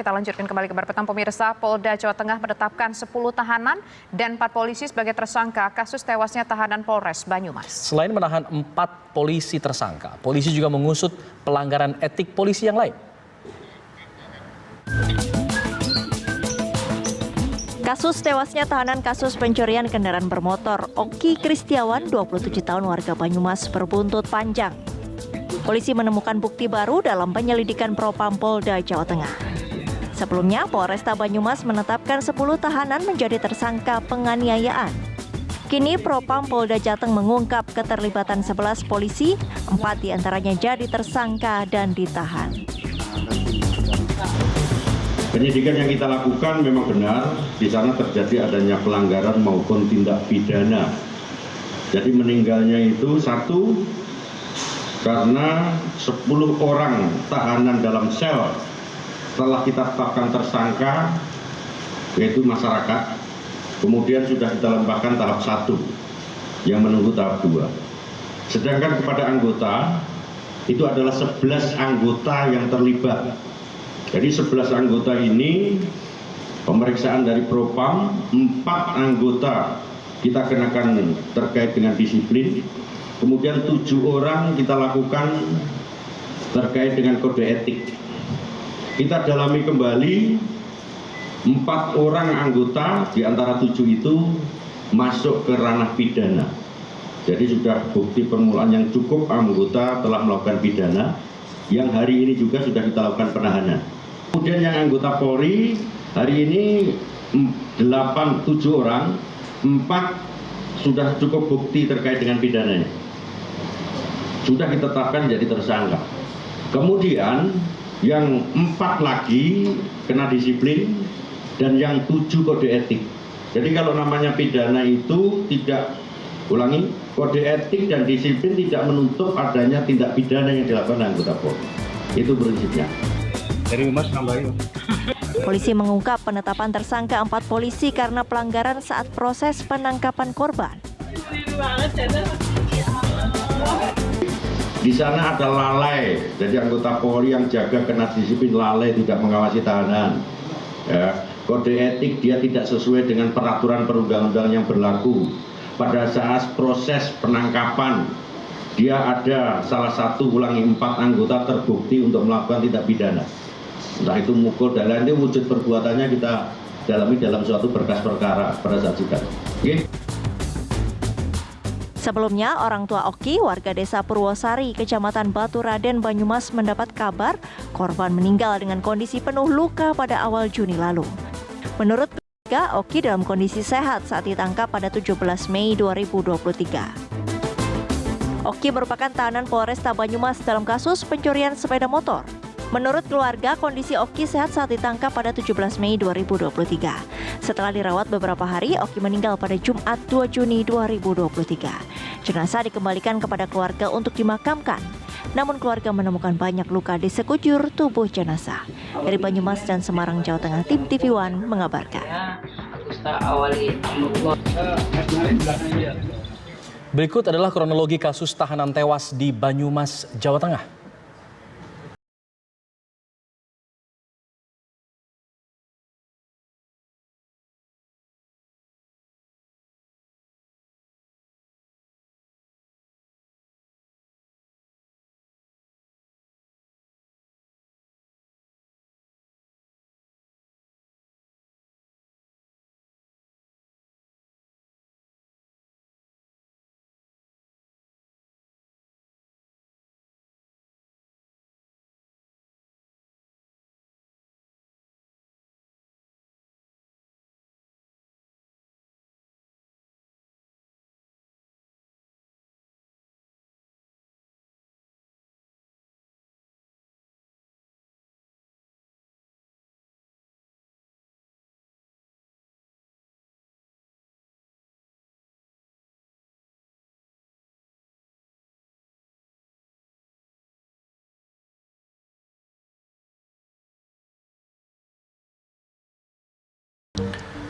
Kita lanjutkan kembali kabar petang pemirsa. Polda Jawa Tengah menetapkan 10 tahanan dan 4 polisi sebagai tersangka kasus tewasnya tahanan Polres Banyumas. Selain menahan 4 polisi tersangka, polisi juga mengusut pelanggaran etik polisi yang lain. Kasus tewasnya tahanan kasus pencurian kendaraan bermotor Oki Kristiawan, 27 tahun warga Banyumas, berbuntut panjang. Polisi menemukan bukti baru dalam penyelidikan Propam Polda Jawa Tengah. Sebelumnya, Polresta Banyumas menetapkan 10 tahanan menjadi tersangka penganiayaan. Kini Propam Polda Jateng mengungkap keterlibatan 11 polisi, 4 diantaranya jadi tersangka dan ditahan. Penyidikan yang kita lakukan memang benar, di sana terjadi adanya pelanggaran maupun tindak pidana. Jadi meninggalnya itu 1, karena 10 orang tahanan dalam sel telah kita tetapkan tersangka, yaitu masyarakat. Kemudian sudah kita lembahkan tahap 1 yang menunggu tahap 2. Sedangkan kepada anggota, itu adalah 11 anggota yang terlibat. Jadi 11 anggota ini pemeriksaan dari Propam, 4 anggota kita kenakan terkait dengan disiplin. Kemudian 7 orang kita lakukan terkait dengan kode etik. Kita dalami kembali 4 orang anggota di antara 7 itu masuk ke ranah pidana. Jadi sudah bukti permulaan yang cukup anggota telah melakukan pidana, yang hari ini juga sudah kita lakukan penahanan. Kemudian yang anggota Polri hari ini 7 orang, 4 sudah cukup bukti terkait dengan pidananya. Sudah ditetapkan jadi tersangka. Kemudian yang 4 lagi kena disiplin dan yang 7 kode etik. Jadi kalau namanya pidana itu tidak, ulangi, kode etik dan disiplin tidak menutup adanya tindak pidana yang dilakukan anggota Polri. Itu prinsipnya. Dari Mas nambahin. Polisi mengungkap penetapan tersangka 4 polisi karena pelanggaran saat proses penangkapan korban. Di sana ada lalai, jadi anggota Polri yang jaga kena disiplin lalai, tidak mengawasi tahanan. Ya, kode etik dia tidak sesuai dengan peraturan perundang-undangan yang berlaku. Pada saat proses penangkapan, dia ada salah satu, ulangi, 4 anggota terbukti untuk melakukan tindak pidana. Entah itu mukul dan lain-lain, wujud perbuatannya kita dalami dalam suatu berkas perkara pada saat sidang. Okay? Sebelumnya, orang tua Oki, warga desa Purwosari, Kecamatan Batu Raden, Banyumas, mendapat kabar korban meninggal dengan kondisi penuh luka pada awal Juni lalu. Menurut keluarga, Oki dalam kondisi sehat saat ditangkap pada 17 Mei 2023. Oki merupakan tahanan Polresta Banyumas dalam kasus pencurian sepeda motor. Menurut keluarga, kondisi Oki sehat saat ditangkap pada 17 Mei 2023. Setelah dirawat beberapa hari, Oki meninggal pada Jumat 2 Juni 2023. Jenazah dikembalikan kepada keluarga untuk dimakamkan. Namun keluarga menemukan banyak luka di sekujur tubuh jenazah. Dari Banyumas dan Semarang, Jawa Tengah, tim TV One mengabarkan. Berikut adalah kronologi kasus tahanan tewas di Banyumas, Jawa Tengah.